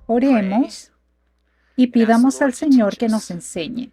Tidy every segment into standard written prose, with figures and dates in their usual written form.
Oremos y pidamos al Señor que nos enseñe.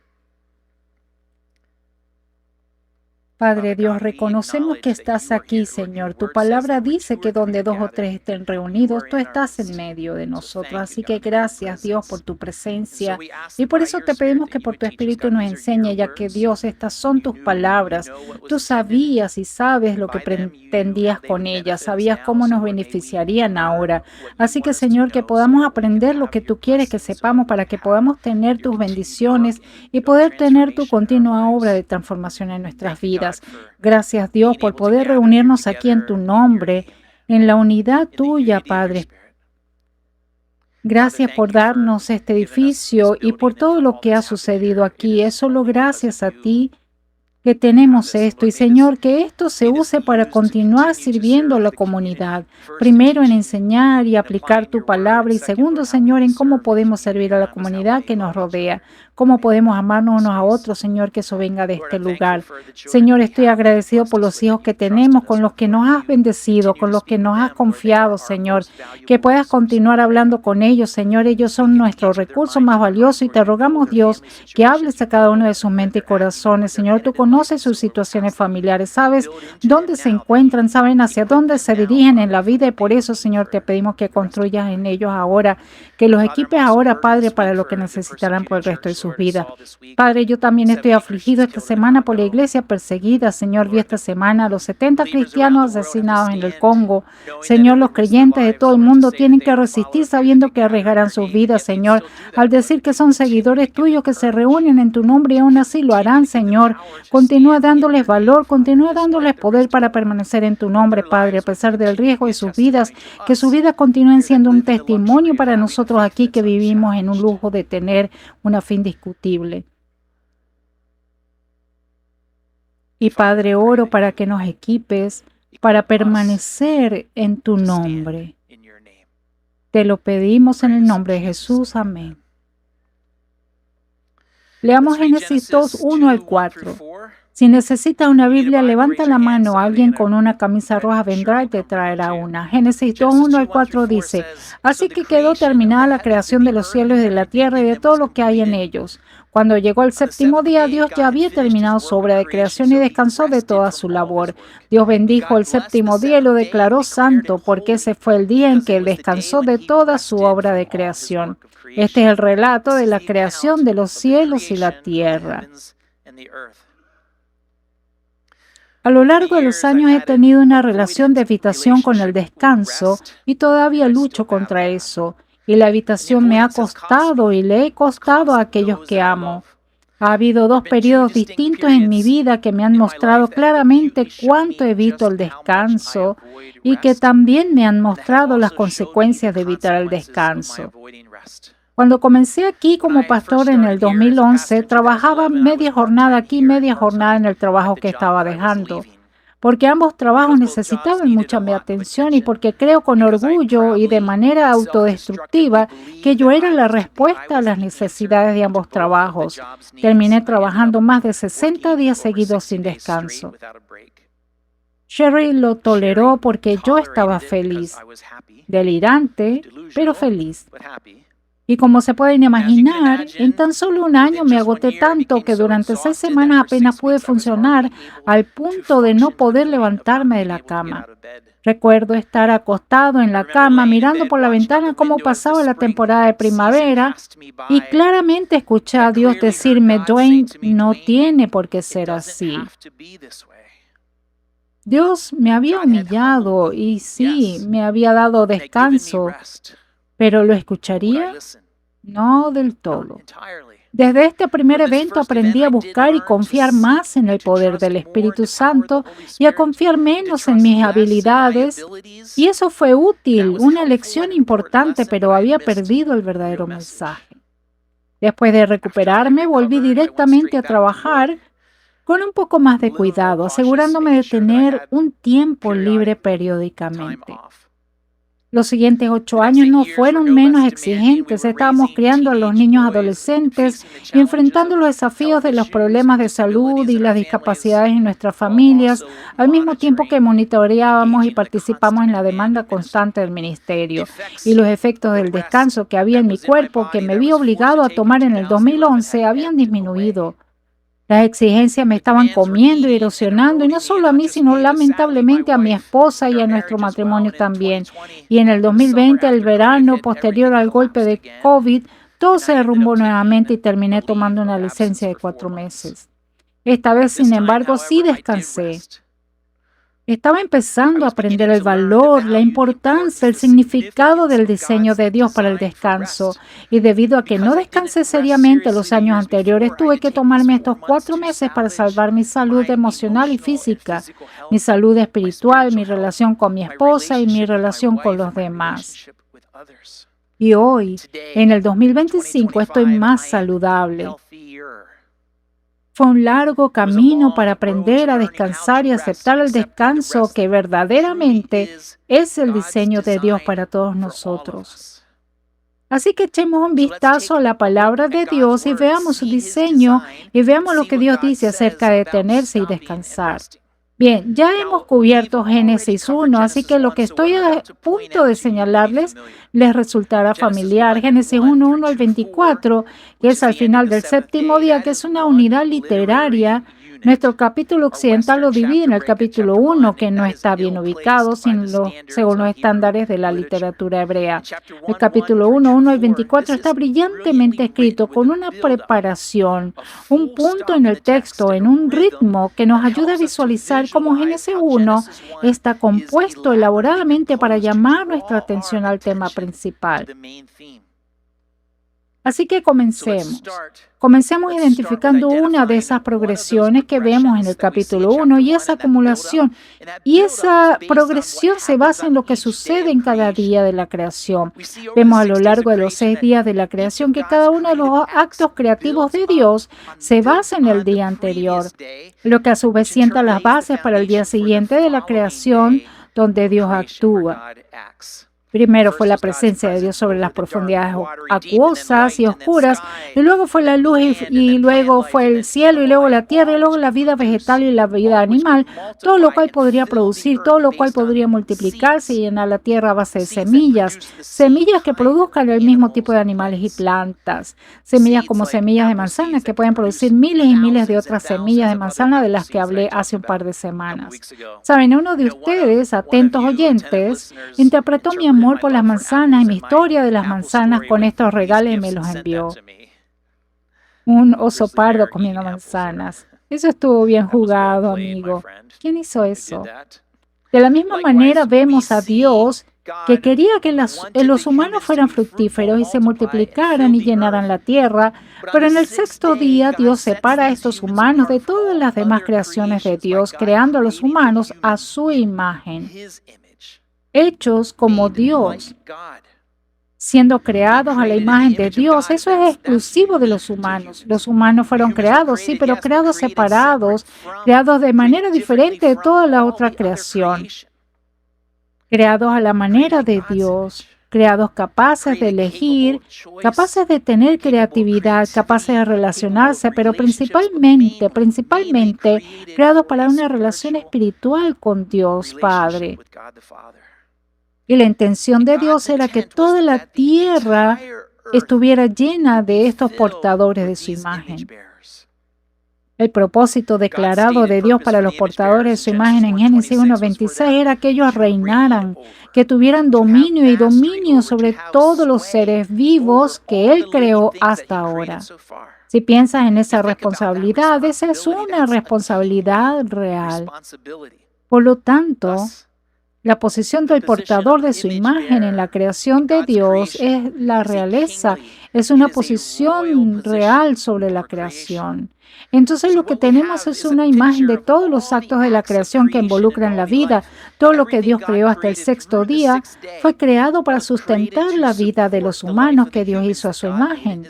Padre Dios, reconocemos que estás aquí, Señor. Tu palabra dice que donde dos o tres estén reunidos, tú estás en medio de nosotros. Así que gracias, Dios, por tu presencia. Y por eso te pedimos que por tu Espíritu nos enseñe, ya que Dios, estas son tus palabras. Tú sabías y sabes lo que pretendías con ellas, sabías cómo nos beneficiarían ahora. Así que, Señor, que podamos aprender lo que tú quieres que sepamos para que podamos tener tus bendiciones y poder tener tu continua obra de transformación en nuestras vidas. Gracias, Dios, por poder reunirnos aquí en tu nombre, en la unidad tuya, Padre. Gracias por darnos este edificio y por todo lo que ha sucedido aquí. Es solo gracias a ti que tenemos esto. Y Señor, que esto se use para continuar sirviendo a la comunidad. Primero en enseñar y aplicar tu palabra y segundo, Señor, en cómo podemos servir a la comunidad que nos rodea. Cómo podemos amarnos unos a otros, Señor, que eso venga de este lugar. Señor, estoy agradecido por los hijos que tenemos, con los que nos has bendecido, con los que nos has confiado, Señor. Que puedas continuar hablando con ellos, Señor. Ellos son nuestro recurso más valioso y te rogamos, Dios, que hables a cada uno de sus mentes y corazones. Señor, tú conoces sus situaciones familiares, sabes dónde se encuentran, saben hacia dónde se dirigen en la vida y por eso, Señor, te pedimos que construyas en ellos ahora, que los equipes ahora, Padre, para lo que necesitarán por el resto de sus vidas. Padre, yo también estoy afligido esta semana por la iglesia perseguida. Señor, vi esta semana a los 70 cristianos asesinados en el Congo. Señor, los creyentes de todo el mundo tienen que resistir sabiendo que arriesgarán sus vidas, Señor, al decir que son seguidores tuyos que se reúnen en tu nombre y aún así lo harán, Señor. Continúa dándoles valor, continúa dándoles poder para permanecer en tu nombre, Padre, a pesar del riesgo de sus vidas, que sus vidas continúen siendo un testimonio para nosotros aquí que vivimos en un lujo de tener una fe indiscutible. Y Padre, oro para que nos equipes para permanecer en tu nombre. Te lo pedimos en el nombre de Jesús. Amén. Leamos Génesis 2, 1 al 4. Si necesitas una Biblia, levanta la mano. Alguien con una camisa roja vendrá y te traerá una. Génesis 2, 1 al 4 dice: Así que quedó terminada la creación de los cielos y de la tierra y de todo lo que hay en ellos. Cuando llegó el séptimo día, Dios ya había terminado su obra de creación y descansó de toda su labor. Dios bendijo el séptimo día y lo declaró santo, porque ese fue el día en que Él descansó de toda su obra de creación. Este es el relato de la creación de los cielos y la tierra. A lo largo de los años he tenido una relación de evitación con el descanso y todavía lucho contra eso. Y la evitación me ha costado y le he costado a aquellos que amo. Ha habido dos periodos distintos en mi vida que me han mostrado claramente cuánto evito el descanso y que también me han mostrado las consecuencias de evitar el descanso. Cuando comencé aquí como pastor en el 2011, trabajaba media jornada aquí, media jornada en el trabajo que estaba dejando, porque ambos trabajos necesitaban mucha mi atención y porque creo con orgullo y de manera autodestructiva que yo era la respuesta a las necesidades de ambos trabajos. Terminé trabajando más de 60 días seguidos sin descanso. Sherry lo toleró porque yo estaba feliz, delirante, pero feliz. Y como se pueden imaginar, en tan solo un año me agoté tanto que durante 6 semanas apenas pude funcionar al punto de no poder levantarme de la cama. Recuerdo estar acostado en la cama mirando por la ventana cómo pasaba la temporada de primavera y claramente escuché a Dios decirme: Dwayne, no tiene por qué ser así. Dios me había humillado y sí, me había dado descanso, pero ¿lo escucharía? No del todo. Desde este primer evento aprendí a buscar y confiar más en el poder del Espíritu Santo y a confiar menos en mis habilidades. Y eso fue útil, una lección importante, pero había perdido el verdadero mensaje. Después de recuperarme, volví directamente a trabajar con un poco más de cuidado, asegurándome de tener un tiempo libre periódicamente. Los siguientes 8 años no fueron menos exigentes. Estábamos criando a los niños adolescentes y enfrentando los desafíos de los problemas de salud y las discapacidades en nuestras familias, al mismo tiempo que monitoreábamos y participamos en la demanda constante del ministerio. Y los efectos del descanso que había en mi cuerpo, que me vi obligado a tomar en el 2011, habían disminuido. Las exigencias me estaban comiendo y erosionando, y no solo a mí, sino lamentablemente a mi esposa y a nuestro matrimonio también. Y en el 2020, el verano posterior al golpe de COVID, todo se derrumbó nuevamente y terminé tomando una licencia de 4 meses. Esta vez, sin embargo, sí descansé. Estaba empezando a aprender el valor, la importancia, el significado del diseño de Dios para el descanso. Y debido a que no descansé seriamente los años anteriores, tuve que tomarme estos 4 meses para salvar mi salud emocional y física, mi salud espiritual, mi relación con mi esposa y mi relación con los demás. Y hoy, en el 2025, estoy más saludable. Fue un largo camino para aprender a descansar y aceptar el descanso que verdaderamente es el diseño de Dios para todos nosotros. Así que echemos un vistazo a la palabra de Dios y veamos su diseño y veamos lo que Dios dice acerca de detenerse y descansar. Bien, ya hemos cubierto Génesis 1, así que lo que estoy a punto de señalarles les resultará familiar. Génesis 1, 1 al 24, que es al final del séptimo día, que es una unidad literaria. Nuestro capítulo occidental lo divide en el capítulo 1, que no está bien ubicado según los estándares de la literatura hebrea. El capítulo 1, 1 al 24 está brillantemente escrito con una preparación, un punto en el texto, en un ritmo que nos ayuda a visualizar cómo Génesis 1 está compuesto elaboradamente para llamar nuestra atención al tema principal. Así que comencemos. Comencemos identificando una de esas progresiones que vemos en el capítulo 1 y esa acumulación. Y esa progresión se basa en lo que sucede en cada día de la creación. Vemos a lo largo de los 6 días de la creación que cada uno de los actos creativos de Dios se basa en el día anterior, lo que a su vez sienta las bases para el día siguiente de la creación donde Dios actúa. Primero fue la presencia de Dios sobre las profundidades acuosas y oscuras, y luego fue la luz, y luego fue el cielo, y luego la tierra, y luego la vida vegetal y la vida animal, todo lo cual podría producir, todo lo cual podría multiplicarse y llenar la tierra a base de semillas, semillas que produzcan el mismo tipo de animales y plantas, semillas como semillas de manzana que pueden producir miles y miles de otras semillas de manzana de las que hablé hace un par de semanas. Saben, uno de ustedes, atentos oyentes, interpretó mi amor por las manzanas y mi historia de las manzanas con estos regalos y me los envió. Un oso pardo comiendo manzanas. Eso estuvo bien jugado, amigo. ¿Quién hizo eso? De la misma manera vemos a Dios que quería que los humanos fueran fructíferos y se multiplicaran y llenaran la tierra, pero en el sexto día Dios separa a estos humanos de todas las demás creaciones de Dios, creando a los humanos a su imagen, hechos como Dios, siendo creados a la imagen de Dios. Eso es exclusivo de los humanos. Los humanos fueron creados, sí, pero creados separados, creados de manera diferente de toda la otra creación. Creados a la manera de Dios, creados capaces de elegir, capaces de tener creatividad, capaces de relacionarse, pero principalmente, creados para una relación espiritual con Dios Padre. Y la intención de Dios era que toda la tierra estuviera llena de estos portadores de su imagen. El propósito declarado de Dios para los portadores de su imagen en Génesis 1:26 era que ellos reinaran, que tuvieran dominio sobre todos los seres vivos que Él creó hasta ahora. Si piensas en esa responsabilidad, esa es una responsabilidad real. Por lo tanto, la posición del portador de su imagen en la creación de Dios es la realeza, es una posición real sobre la creación. Entonces lo que tenemos es una imagen de todos los actos de la creación que involucran la vida. Todo lo que Dios creó hasta el sexto día fue creado para sustentar la vida de los humanos que Dios hizo a su imagen.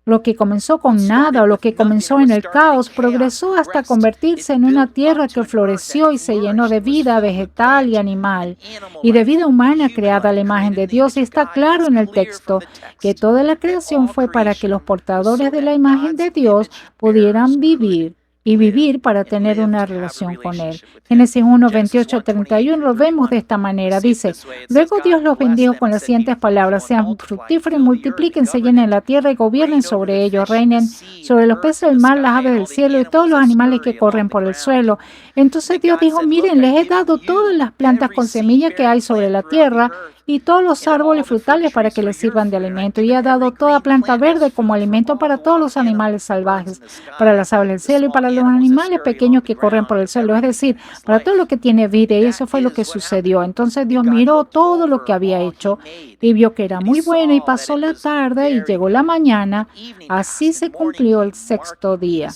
Lo que comenzó con nada o lo que comenzó en el caos progresó hasta convertirse en una tierra que floreció y se llenó de vida vegetal y animal y de vida humana creada a la imagen de Dios. Y está claro en el texto que toda la creación fue para que los portadores de la imagen de Dios pudieran vivir y vivir para tener una relación con Él. Génesis 1, 28, 31 lo vemos de esta manera. Dice, luego Dios los bendijo con las siguientes palabras, sean fructíferos y multiplíquense, llenen la tierra y gobiernen sobre ellos, reinen sobre los peces del mar, las aves del cielo y todos los animales que corren por el suelo. Entonces Dios dijo, miren, les he dado todas las plantas con semilla que hay sobre la tierra y todos los árboles frutales para que les sirvan de alimento. Y ha dado toda planta verde como alimento para todos los animales salvajes, para las aves del cielo y para los animales pequeños que corren por el suelo, es decir, para todo lo que tiene vida. Y eso fue lo que sucedió. Entonces Dios miró todo lo que había hecho y vio que era muy bueno y pasó la tarde y llegó la mañana. Así se cumplió el sexto día.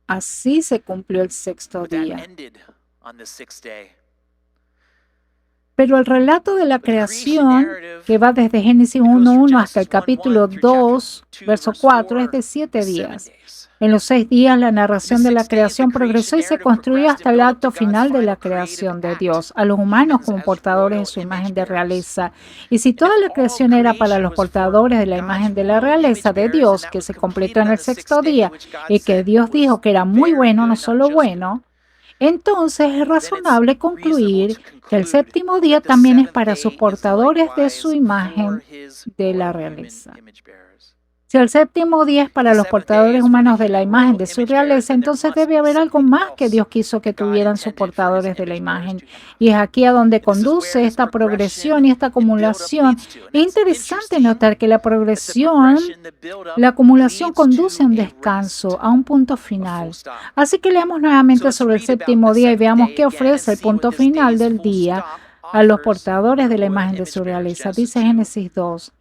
Así se cumplió el sexto día. Pero el relato de la creación, que va desde Génesis 1:1 hasta el capítulo 2, verso 4, es de 7 días. En los 6 días, la narración de la creación progresó y se construyó hasta el acto final de la creación de Dios, a los humanos como portadores de su imagen de realeza. Y si toda la creación era para los portadores de la imagen de la realeza de Dios, que se completó en el sexto día, y que Dios dijo que era muy bueno, no solo bueno, entonces es razonable concluir que el séptimo día también es para sus portadores de su imagen de la realeza. Si el séptimo día es para los portadores humanos de la imagen de su realeza, entonces debe haber algo más que Dios quiso que tuvieran sus portadores de la imagen. Y es aquí a donde conduce esta progresión y esta acumulación. Es interesante notar que la acumulación conduce a un descanso, a un punto final. Así que leamos nuevamente sobre el séptimo día y veamos qué ofrece el punto final del día a los portadores de la imagen de su realeza. Dice Génesis 2.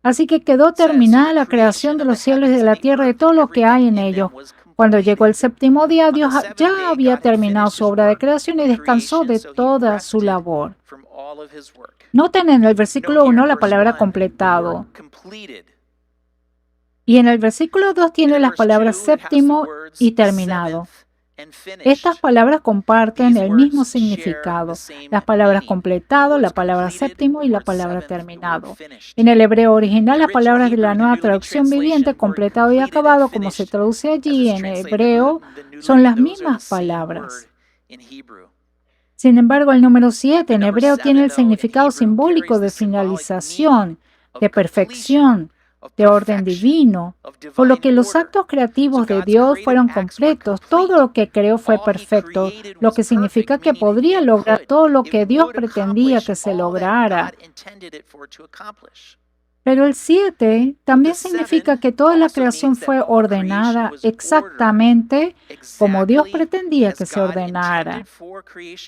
Así que quedó terminada la creación de los cielos y de la tierra y de todo lo que hay en ellos. Cuando llegó el séptimo día, Dios ya había terminado su obra de creación y descansó de toda su labor. Noten en el versículo 1 la palabra completado. Y en el versículo 2 tiene las palabras séptimo y terminado. Estas palabras comparten el mismo significado. Las palabras completado, la palabra séptimo y la palabra terminado. En el hebreo original, las palabras de la nueva traducción viviente, completado y acabado, como se traduce allí en hebreo, son las mismas palabras. Sin embargo, el número 7 en hebreo tiene el significado simbólico de finalización, de perfección, de orden divino, por lo que los actos creativos de Dios fueron completos. Todo lo que creó fue perfecto, lo que significa que podría lograr todo lo que Dios pretendía que se lograra. Pero el 7 también significa que toda la creación fue ordenada exactamente como Dios pretendía que se ordenara.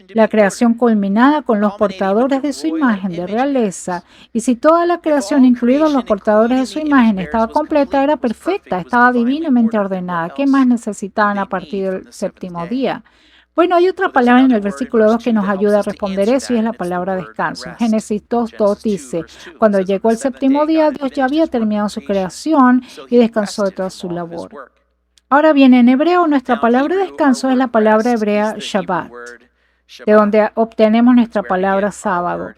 La creación culminada con los portadores de su imagen de realeza. Y si toda la creación, incluidos los portadores de su imagen, estaba completa, era perfecta, estaba divinamente ordenada. ¿Qué más necesitaban a partir del séptimo día? Bueno, hay otra palabra en el versículo 2 que nos ayuda a responder eso y es la palabra descanso. Génesis 2:2 dice, cuando llegó el séptimo día, Dios ya había terminado su creación y descansó de toda su labor. Ahora bien, en hebreo nuestra palabra descanso es la palabra hebrea Shabbat, de donde obtenemos nuestra palabra sábado.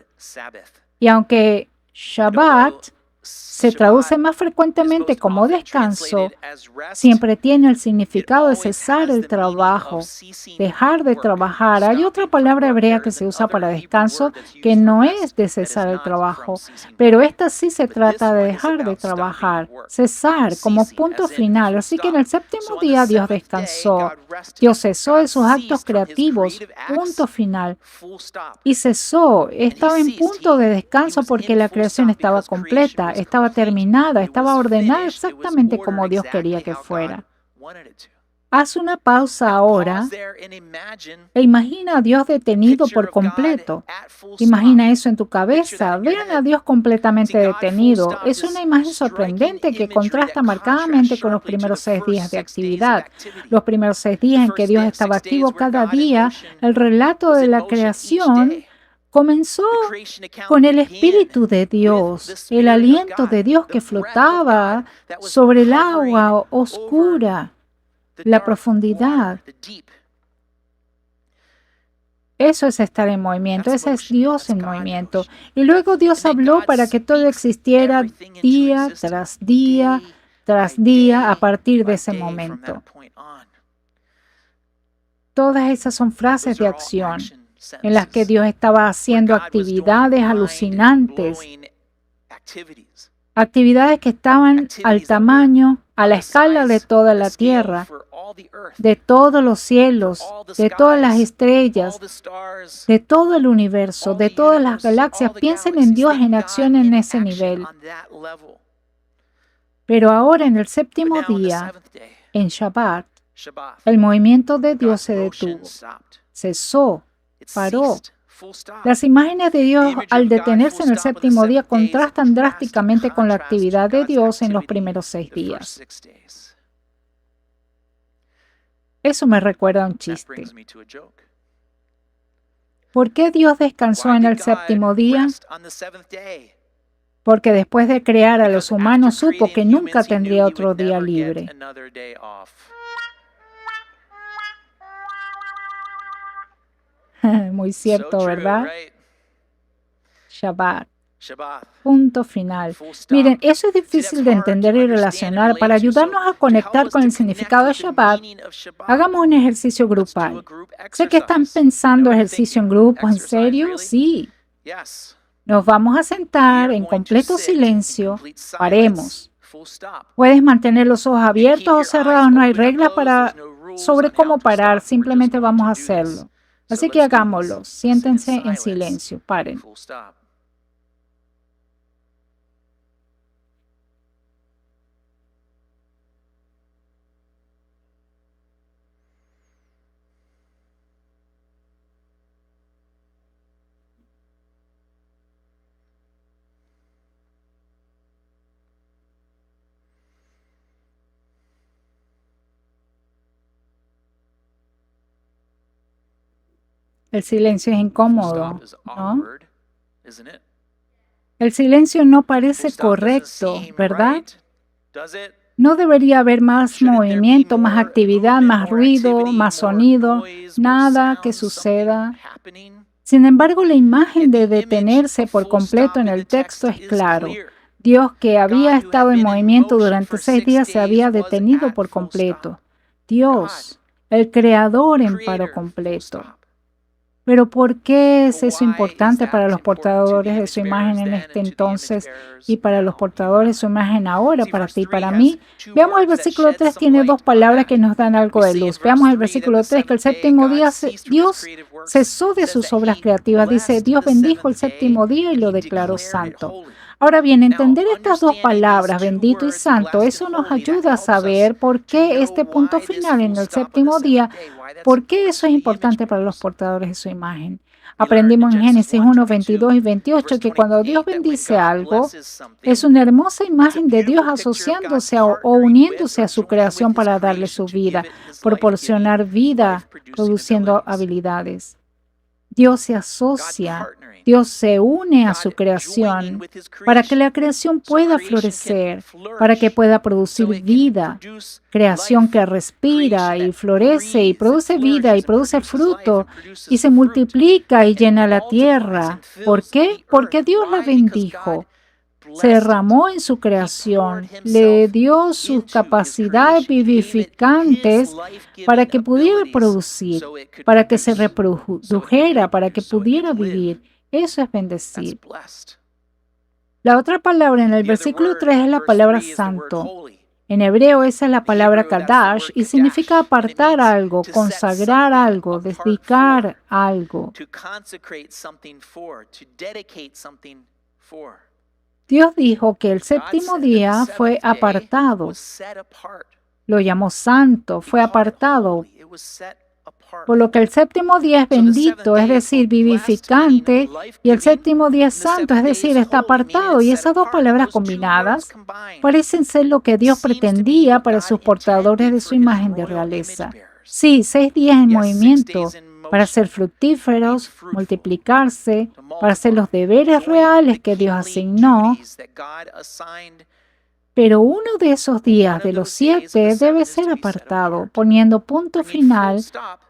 Y aunque Shabbat se traduce más frecuentemente como descanso, siempre tiene el significado de cesar el trabajo, dejar de trabajar. Hay otra palabra hebrea que se usa para descanso que no es de cesar el trabajo, pero esta sí se trata de dejar de trabajar, cesar como punto final. Así que en el séptimo día Dios descansó. Dios cesó de sus actos creativos, punto final. Y cesó, estaba en punto de descanso porque la creación estaba completa, estaba terminada, estaba ordenada exactamente como Dios quería que fuera. Haz una pausa ahora e imagina a Dios detenido por completo. Imagina eso en tu cabeza. Vean a Dios completamente detenido. Es una imagen sorprendente que contrasta marcadamente con los primeros 6 días de actividad. Los primeros 6 días en que Dios estaba activo cada día, el relato de la creación Comenzó con el Espíritu de Dios, el aliento de Dios que flotaba sobre el agua oscura, la profundidad. Eso es estar en movimiento, ese es Dios en movimiento. Y luego Dios habló para que todo existiera día tras día tras día a partir de ese momento. Todas esas son frases de acción en las que Dios estaba haciendo actividades alucinantes, actividades que estaban al tamaño, a la escala de toda la tierra, de todos los cielos, de todas las estrellas, de todo el universo, de todas las galaxias. Piensen en Dios en acción en ese nivel. Pero ahora en el séptimo día, en Shabbat, el movimiento de Dios se detuvo, cesó, paró. Las imágenes de Dios al detenerse en el séptimo día contrastan drásticamente con la actividad de Dios en los primeros 6 días. Eso me recuerda a un chiste. ¿Por qué Dios descansó en el séptimo día? Porque después de crear a los humanos supo que nunca tendría otro día libre. Muy cierto, ¿verdad? Shabbat. Punto final. Miren, eso es difícil de entender y relacionar. Para ayudarnos a conectar con el significado de Shabbat, hagamos un ejercicio grupal. Sé que están pensando ejercicio en grupo, ¿en serio? Sí. Nos vamos a sentar en completo silencio. Paremos. Puedes mantener los ojos abiertos o cerrados. No hay reglas sobre cómo parar. Simplemente vamos a hacerlo. Así que hagámoslo. Siéntense en silencio. Paren. El silencio es incómodo, ¿no? El silencio no parece correcto, ¿verdad? No debería haber más movimiento, más actividad, más ruido, más sonido, nada que suceda. Sin embargo, la imagen de detenerse por completo en el texto es claro. Dios, que había estado en movimiento durante 6 días, se había detenido por completo. Dios, el Creador, en paro completo. Pero ¿por qué es eso importante para los portadores de su imagen en este entonces y para los portadores de su imagen ahora, para ti y para mí? Veamos el versículo 3, tiene 2 palabras que nos dan algo de luz. Veamos el versículo 3, que el séptimo día Dios cesó de sus obras creativas. Dice, Dios bendijo el séptimo día y lo declaró santo. Ahora bien, entender estas 2 palabras, bendito y santo, eso nos ayuda a saber por qué este punto final en el séptimo día, por qué eso es importante para los portadores de su imagen. Aprendimos en Génesis 1, 22 y 28 que cuando Dios bendice algo, es una hermosa imagen de Dios asociándose o uniéndose a su creación para darle su vida, proporcionar vida, produciendo habilidades. Dios se asocia, Dios se une a su creación para que la creación pueda florecer, para que pueda producir vida. Creación que respira y florece y produce vida y produce fruto y se multiplica y llena la tierra. ¿Por qué? Porque Dios la bendijo. Se derramó en su creación, le dio sus capacidades vivificantes para que pudiera producir, para que se reprodujera, para que pudiera vivir. Eso es bendecir. La otra palabra en el versículo 3 es la palabra santo. En hebreo esa es la palabra kadash y significa apartar algo, consagrar algo, dedicar algo. Dios dijo que el séptimo día fue apartado. Lo llamó santo, fue apartado. Por lo que el séptimo día es bendito, es decir, vivificante, y el séptimo día es santo, es decir, está apartado. Y esas 2 palabras combinadas parecen ser lo que Dios pretendía para sus portadores de su imagen de realeza. Sí, 6 días en movimiento, para ser fructíferos, multiplicarse, para hacer los deberes reales que Dios asignó. Pero uno de esos días de los 7 debe ser apartado, poniendo punto final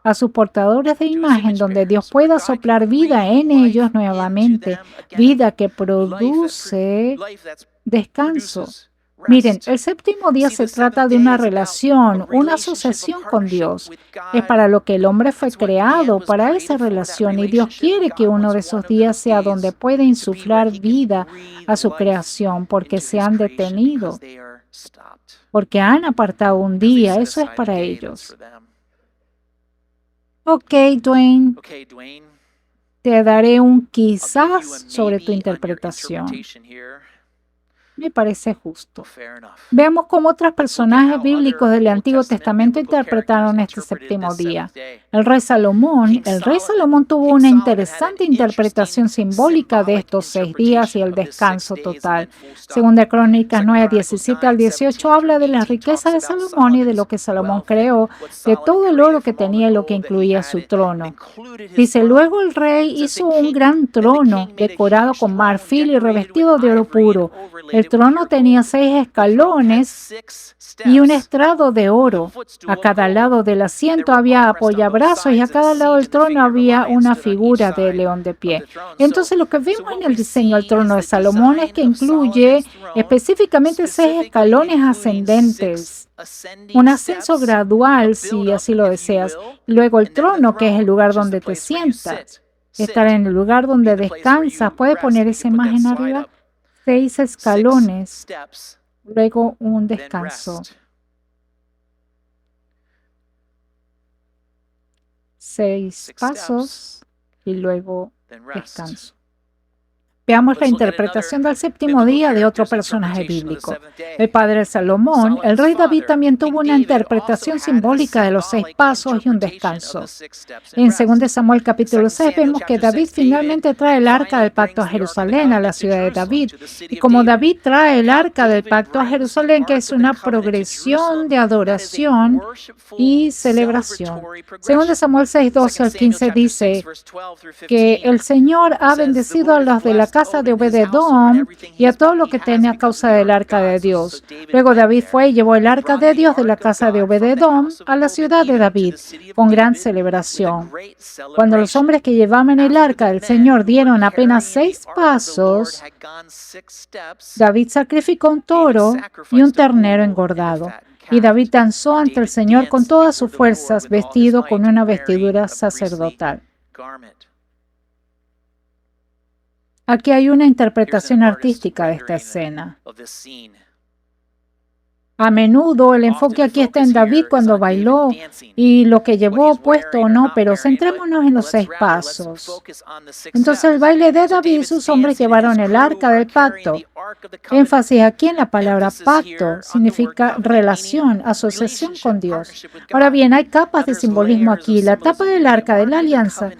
a sus portadores de imagen, donde Dios pueda soplar vida en ellos nuevamente, vida que produce descanso. Miren, el séptimo día se trata de una relación, una asociación con Dios. Es para lo que el hombre fue creado, para esa relación, y Dios quiere que uno de esos días sea donde pueda insuflar vida a su creación, porque se han detenido, porque han apartado un día, eso es para ellos. Ok, Dwayne, te daré un quizás sobre tu interpretación. Me parece justo. Veamos cómo otros personajes bíblicos del Antiguo Testamento interpretaron este séptimo día. El rey Salomón tuvo una interesante interpretación simbólica de estos 6 días y el descanso total. Segunda Crónicas 9, 17 al 18 habla de las riquezas de Salomón y de lo que Salomón creó, de todo el oro que tenía y lo que incluía su trono. Dice, luego el rey hizo un gran trono decorado con marfil y revestido de oro puro. El trono tenía 6 escalones y un estrado de oro. A cada lado del asiento había apoyabrazos y a cada lado del trono había una figura de león de pie. Entonces lo que vemos en el diseño del trono de Salomón es que incluye específicamente 6 escalones ascendentes. Un ascenso gradual, si así lo deseas. Luego el trono, que es el lugar donde te sientas. Estar en el lugar donde descansas. ¿Puedes poner esa imagen arriba? 6 escalones, luego un descanso. 6 pasos y luego descanso. Veamos la interpretación del séptimo día de otro personaje bíblico. El padre Salomón, el rey David, también tuvo una interpretación simbólica de los 6 pasos y un descanso. En 2 Samuel capítulo 6 vemos que David finalmente trae el arca del pacto a Jerusalén, a la ciudad de David. Y como David trae el arca del pacto a Jerusalén, que es una progresión de adoración y celebración. 2 Samuel 6, 12 al 15 dice que el Señor ha bendecido a los de la casa de Obed-Edom y a todo lo que tenía a causa del arca de Dios. Luego David fue y llevó el arca de Dios de la casa de Obed-Edom a la ciudad de David con gran celebración. Cuando los hombres que llevaban el arca del Señor dieron apenas 6 pasos, David sacrificó un toro y un ternero engordado. Y David danzó ante el Señor con todas sus fuerzas, vestido con una vestidura sacerdotal. Aquí hay una interpretación artística de esta escena. A menudo el enfoque aquí está en David cuando bailó y lo que llevó puesto o no, pero centrémonos en los 6 pasos. Entonces el baile de David y sus hombres llevaron el arca del pacto. Énfasis aquí en la palabra pacto significa relación, asociación con Dios. Ahora bien, hay capas de simbolismo aquí. La tapa del arca de la alianza,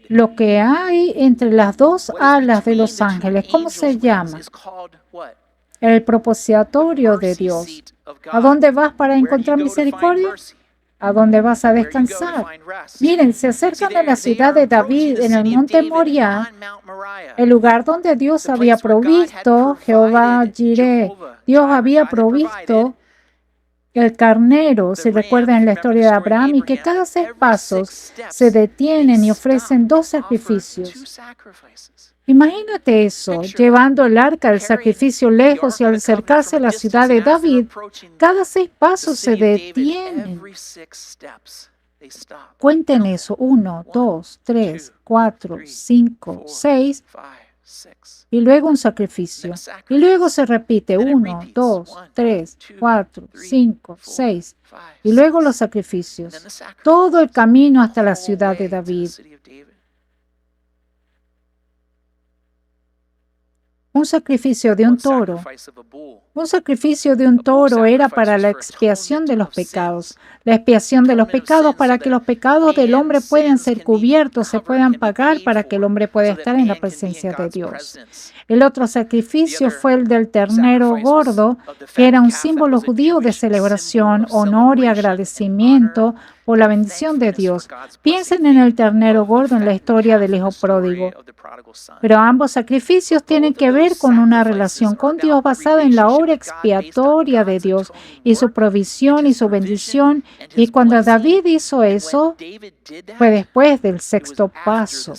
lo que hay entre las 2 alas de los ángeles, ¿cómo se llama? El propiciatorio de Dios. ¿A dónde vas para encontrar misericordia? ¿A dónde vas a descansar? Miren, se acercan a la ciudad de David en el monte Moriah, el lugar donde Dios había provisto, Jehová Jireh. Dios había provisto el carnero. Se recuerda en la historia de Abraham y que cada 6 pasos se detienen y ofrecen 2 sacrificios. Imagínate eso, llevando el arca del sacrificio lejos y al acercarse a la ciudad de David, cada 6 pasos se detienen. Cuenten eso, 1, 2, 3, 4, 5, 6, y luego un sacrificio. Y luego se repite 1, 2, 3, 4, 5, 6, y luego los sacrificios. Todo el camino hasta la ciudad de David. Un sacrificio de un toro. Un sacrificio de un toro era para la expiación de los pecados. La expiación de los pecados para que los pecados del hombre puedan ser cubiertos, se puedan pagar para que el hombre pueda estar en la presencia de Dios. El otro sacrificio fue el del ternero gordo, que era un símbolo judío de celebración, honor y agradecimiento por la bendición de Dios. Piensen en el ternero gordo en la historia del hijo pródigo. Pero ambos sacrificios tienen que ver con una relación con Dios basada en la obra expiatoria de Dios y su provisión y su bendición. Y cuando David hizo eso, fue después del sexto paso.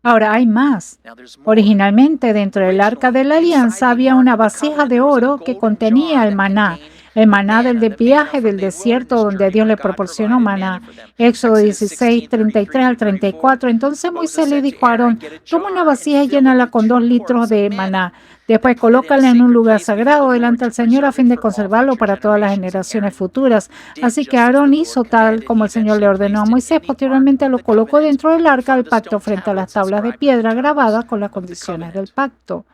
Ahora hay más. Originalmente dentro del arca de la alianza había una vasija de oro que contenía el maná del viaje del desierto donde Dios le proporcionó maná. Éxodo 16, 33 al 34. Entonces Moisés le dijo a Aarón, toma una vasija y llénala con 2 litros de maná. Después colócala en un lugar sagrado delante del Señor a fin de conservarlo para todas las generaciones futuras. Así que Aarón hizo tal como el Señor le ordenó a Moisés. Posteriormente lo colocó dentro del arca del pacto frente a las tablas de piedra grabadas con las condiciones del pacto.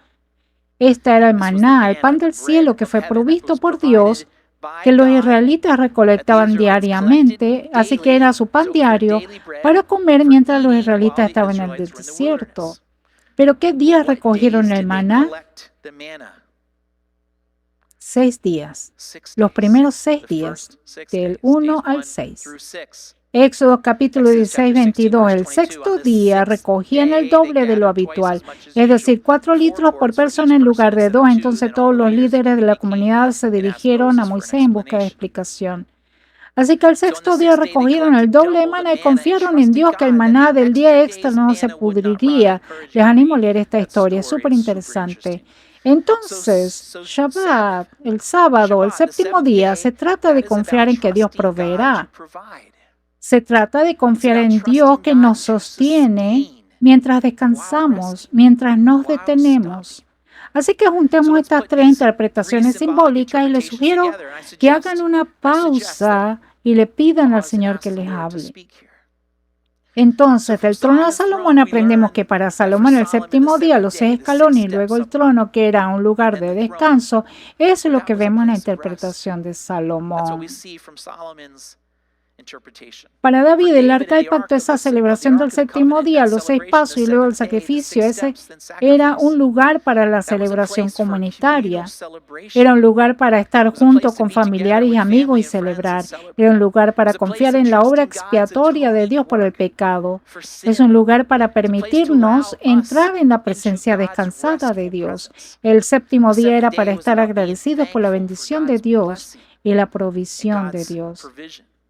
Esta era el maná, el pan del cielo que fue provisto por Dios, que los israelitas recolectaban diariamente, así que era su pan diario para comer mientras los israelitas estaban en el desierto. ¿Pero qué días recogieron el maná? 6 días. Los primeros 6 días, del 1 al 6. Éxodo capítulo 16, 22. El sexto día recogían el doble de lo habitual, es decir, 4 litros por persona en lugar de 2. Entonces todos los líderes de la comunidad se dirigieron a Moisés en busca de explicación. Así que el sexto día recogieron el doble de maná y confiaron en Dios que el maná del día extra no se pudriría. Les animo a leer esta historia, es súper interesante. Entonces, Shabbat, el sábado, el séptimo día, se trata de confiar en que Dios proveerá. Se trata de confiar en Dios que nos sostiene mientras descansamos, mientras nos detenemos. Así que juntemos estas 3 interpretaciones simbólicas y les sugiero que hagan una pausa y le pidan al Señor que les hable. Entonces, del trono de Salomón aprendemos que para Salomón el séptimo día, los 6 escalones y luego el trono, que era un lugar de descanso, es lo que vemos en la interpretación de Salomón. Para David, el arca del pacto, esa celebración del séptimo día, los 6 pasos y luego el sacrificio, ese era un lugar para la celebración comunitaria. Era un lugar para estar junto con familiares y amigos y celebrar. Era un lugar para confiar en la obra expiatoria de Dios por el pecado. Es un lugar para permitirnos entrar en la presencia descansada de Dios. El séptimo día era para estar agradecidos por la bendición de Dios y la provisión de Dios.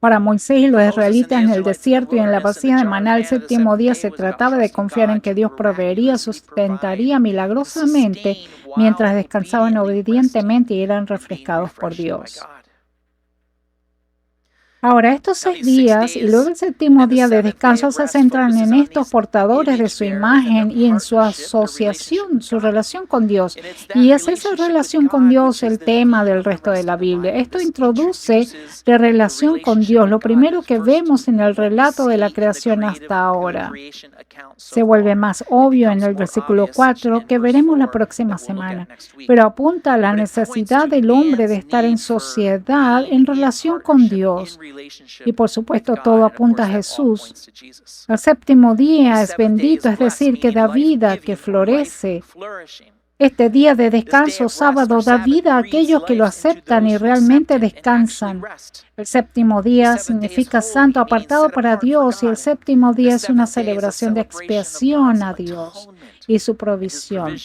Para Moisés y los israelitas en el desierto y en la vasija de maná el séptimo día se trataba de confiar en que Dios proveería, sustentaría milagrosamente mientras descansaban obedientemente y eran refrescados por Dios. Ahora, estos 6 días y luego el séptimo día de descanso se centran en estos portadores de su imagen y en su asociación, su relación con Dios. Y es esa relación con Dios el tema del resto de la Biblia. Esto introduce la relación con Dios, lo primero que vemos en el relato de la creación hasta ahora. Se vuelve más obvio en el versículo 4 que veremos la próxima semana, pero apunta a la necesidad del hombre de estar en sociedad en relación con Dios. Y por supuesto todo apunta a Jesús. El séptimo día es bendito, es decir, que da vida, que florece. Este día de descanso, sábado, da vida a aquellos que lo aceptan y realmente descansan. El séptimo día significa santo, apartado para Dios, y el séptimo día es una celebración de expiación a Dios y su provisión.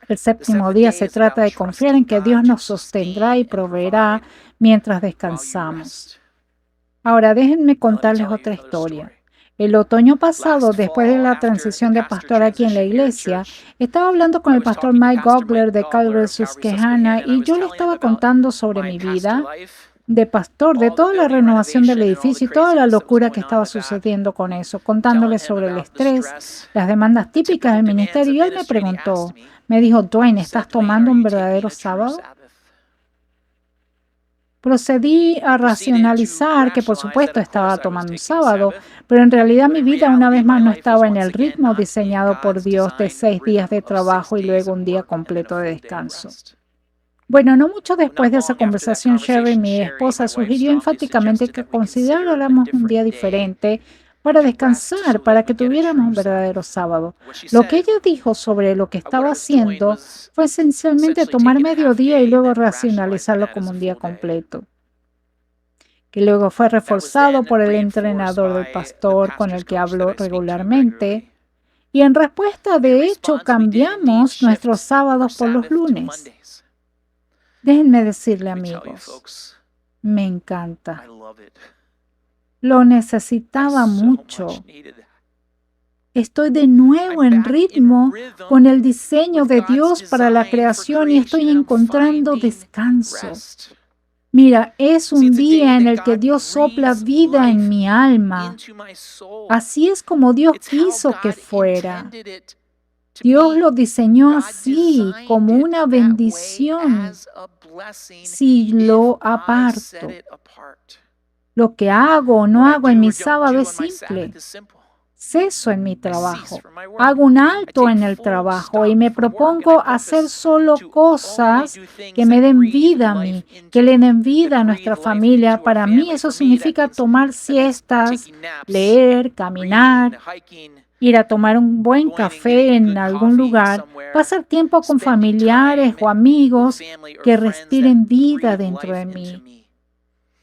El séptimo día se trata de confiar en que Dios nos sostendrá y proveerá mientras descansamos. Ahora, déjenme contarles otra historia. El otoño pasado, después de la transición de pastor aquí en la iglesia, estaba hablando con el pastor Mike Gogler de Calvary, Susquehanna, y yo le estaba contando sobre mi vida de pastor, de toda la renovación del edificio y toda la locura que estaba sucediendo con eso, contándole sobre el estrés, las demandas típicas del ministerio, y él me preguntó, me dijo, Dwayne, ¿estás tomando un verdadero sábado? Procedí a racionalizar que por supuesto estaba tomando un sábado, pero en realidad mi vida una vez más no estaba en el ritmo diseñado por Dios de 6 días de trabajo y luego un día completo de descanso. Bueno, no mucho después de esa conversación, Sherry, mi esposa, sugirió enfáticamente que consideráramos un día diferente para descansar, para que tuviéramos un verdadero sábado. Lo que ella dijo sobre lo que estaba haciendo fue esencialmente tomar mediodía y luego racionalizarlo como un día completo. que luego fue reforzado por el entrenador del pastor con el que hablo regularmente. Y en respuesta, de hecho, cambiamos nuestros sábados por los lunes. Déjenme decirle, amigos, me encanta. Lo necesitaba mucho. Estoy de nuevo en ritmo con el diseño de Dios para la creación y estoy encontrando descanso. Mira, es un día en el que Dios sopla vida en mi alma. Así es como Dios quiso que fuera. Dios lo diseñó así, como una bendición, si lo aparto. Lo que hago o no hago en mi sábado es simple. Ceso en mi trabajo. Hago un alto en el trabajo y me propongo hacer solo cosas que me den vida a mí, que le den vida a nuestra familia. Para mí eso significa tomar siestas, leer, caminar, ir a tomar un buen café en algún lugar, pasar tiempo con familiares o amigos que respiren vida dentro de mí.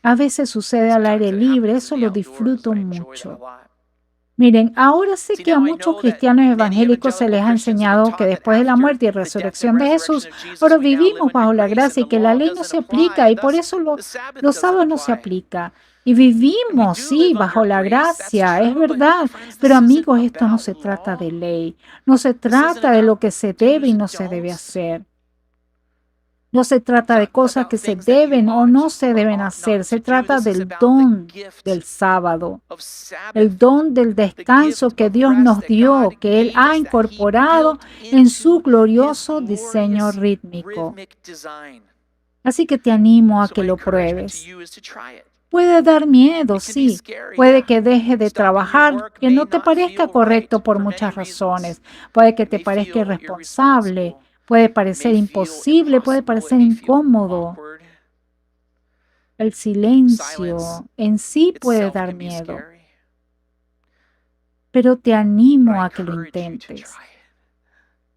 A veces sucede al aire libre, eso lo disfruto mucho. Miren, ahora sé que a muchos cristianos evangélicos se les ha enseñado que después de la muerte y resurrección de Jesús, ahora vivimos bajo la gracia y que la ley no se aplica y por eso los sábados no se aplica. Y vivimos, sí, bajo la gracia, es verdad. Pero amigos, esto no se trata de ley, no se trata de lo que se debe y no se debe hacer. No se trata de cosas que se deben o no se deben hacer, se trata del don del sábado, el don del descanso que Dios nos dio, que Él ha incorporado en su glorioso diseño rítmico. Así que te animo a que lo pruebes. Puede dar miedo, sí. Puede que deje de trabajar, que no te parezca correcto por muchas razones. Puede que te parezca irresponsable. Puede parecer imposible, puede parecer incómodo. El silencio en sí puede dar miedo. Pero te animo a que lo intentes.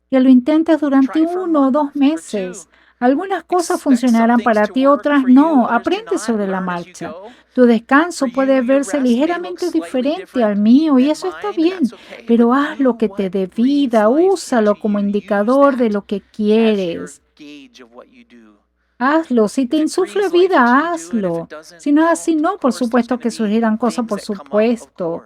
Que lo intentes durante 1 o 2 meses. Algunas cosas funcionarán para ti, otras no. Aprende sobre la marcha. Tu descanso puede verse ligeramente diferente al mío y eso está bien, pero haz lo que te dé vida, úsalo como indicador de lo que quieres. Hazlo, si te insufla vida, hazlo. Si no es así, no, por supuesto que surgirán cosas, por supuesto.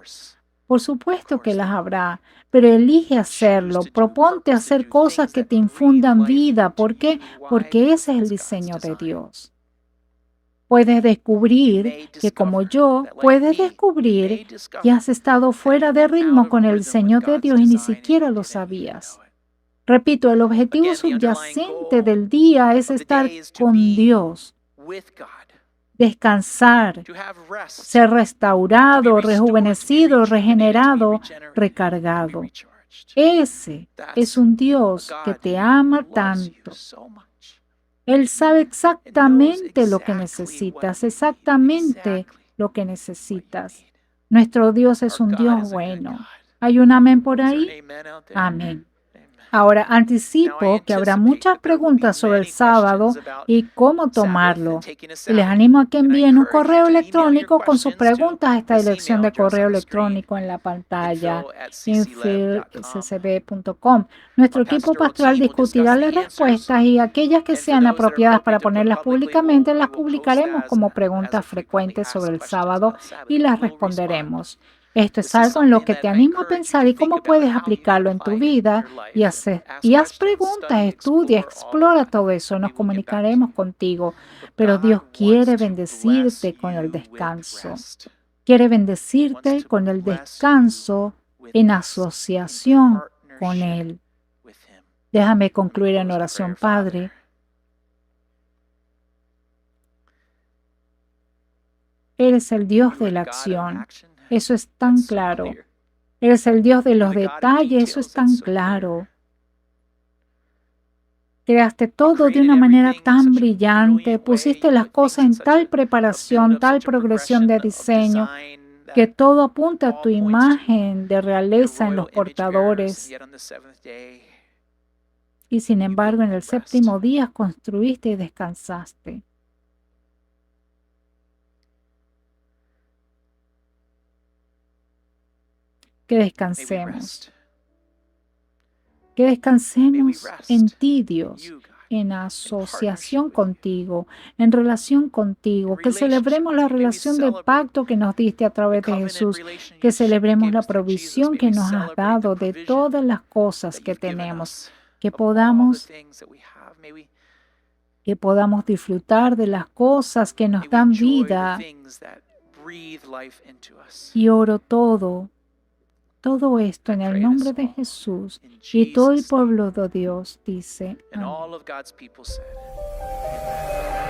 Por supuesto que las habrá, pero elige hacerlo. Proponte hacer cosas que te infundan vida. ¿Por qué? Porque ese es el diseño de Dios. Puedes descubrir que como yo, puedes descubrir que has estado fuera de ritmo con el diseño de Dios y ni siquiera lo sabías. Repito, el objetivo subyacente del día es estar con Dios, descansar, ser restaurado, rejuvenecido, regenerado, recargado. Ese es un Dios que te ama tanto. Él sabe exactamente lo que necesitas, exactamente lo que necesitas. Nuestro Dios es un Dios bueno. ¿Hay un amén por ahí? Amén. Ahora, anticipo que habrá muchas preguntas sobre el sábado y cómo tomarlo. Y les animo a que envíen un correo electrónico con sus preguntas a esta dirección de correo electrónico en la pantalla, infil.ccb.com. Nuestro equipo pastoral discutirá las respuestas y aquellas que sean apropiadas para ponerlas públicamente las publicaremos como preguntas frecuentes sobre el sábado y las responderemos. Esto es algo en lo que te animo a pensar y cómo puedes aplicarlo en tu vida y haz preguntas, estudia, explora todo eso. Nos comunicaremos contigo, pero Dios quiere bendecirte con el descanso. Quiere bendecirte con el descanso en asociación con Él. Déjame concluir en oración, Padre. Eres el Dios de la acción. Eso es tan claro. Eres el Dios de los detalles, eso es tan claro. Creaste todo de una manera tan brillante, pusiste las cosas en tal preparación, tal progresión de diseño, que todo apunta a tu imagen de realeza en los portadores. Y sin embargo, en el séptimo día construiste y descansaste. Que descansemos. Que descansemos en ti, Dios, en asociación contigo, en relación contigo, que celebremos la relación de pacto que nos diste a través de Jesús, que celebremos la provisión que nos has dado de todas las cosas que tenemos, que podamos disfrutar de las cosas que nos dan vida. Y oro todo esto en el nombre de Jesús. Y todo el pueblo de Dios dice, And amén. all of God's people said, Amen.